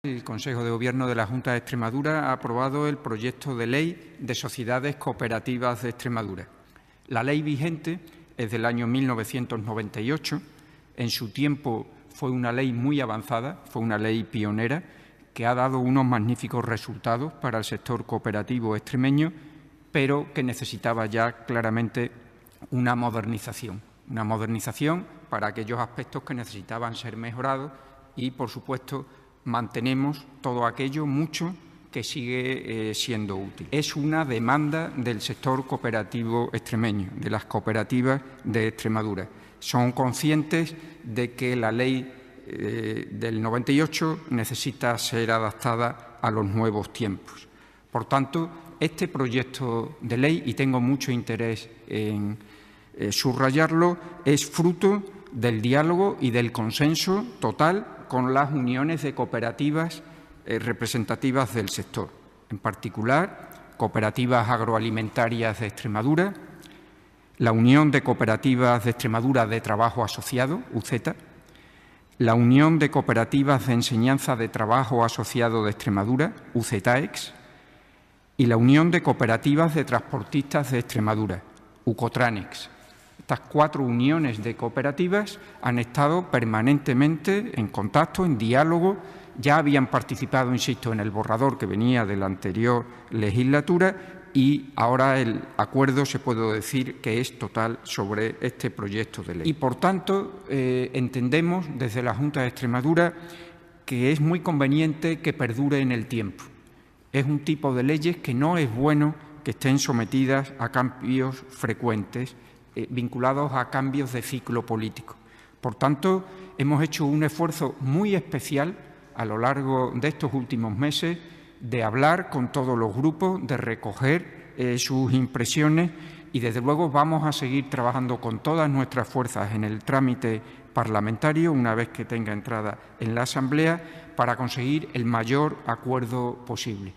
El Consejo de Gobierno de la Junta de Extremadura ha aprobado el proyecto de ley de sociedades cooperativas de Extremadura. La ley vigente es del año 1998. En su tiempo fue una ley muy avanzada, fue una ley pionera que ha dado unos magníficos resultados para el sector cooperativo extremeño, pero que necesitaba ya claramente una modernización para aquellos aspectos que necesitaban ser mejorados y, por supuesto, mantenemos todo aquello mucho que sigue siendo útil. Es una demanda del sector cooperativo extremeño, de las cooperativas de Extremadura. Son conscientes de que la ley del 98 necesita ser adaptada a los nuevos tiempos. Por tanto, este proyecto de ley, y tengo mucho interés en subrayarlo, es fruto del diálogo y del consenso total con las uniones de cooperativas representativas del sector, en particular Cooperativas Agroalimentarias de Extremadura, la Unión de Cooperativas de Extremadura de Trabajo Asociado, UCETA, la Unión de Cooperativas de Enseñanza de Trabajo Asociado de Extremadura, UCETAEX, y la Unión de Cooperativas de Transportistas de Extremadura, UCOTRANEX. Estas 4 uniones de cooperativas han estado permanentemente en contacto, en diálogo, ya habían participado, insisto, en el borrador que venía de la anterior legislatura y ahora el acuerdo se puede decir que es total sobre este proyecto de ley. Y, por tanto, entendemos desde la Junta de Extremadura que es muy conveniente que perdure en el tiempo. Es un tipo de leyes que no es bueno que estén sometidas a cambios frecuentes, vinculados a cambios de ciclo político. Por tanto, hemos hecho un esfuerzo muy especial a lo largo de estos últimos meses de hablar con todos los grupos, de recoger sus impresiones y, desde luego, vamos a seguir trabajando con todas nuestras fuerzas en el trámite parlamentario, una vez que tenga entrada en la Asamblea, para conseguir el mayor acuerdo posible.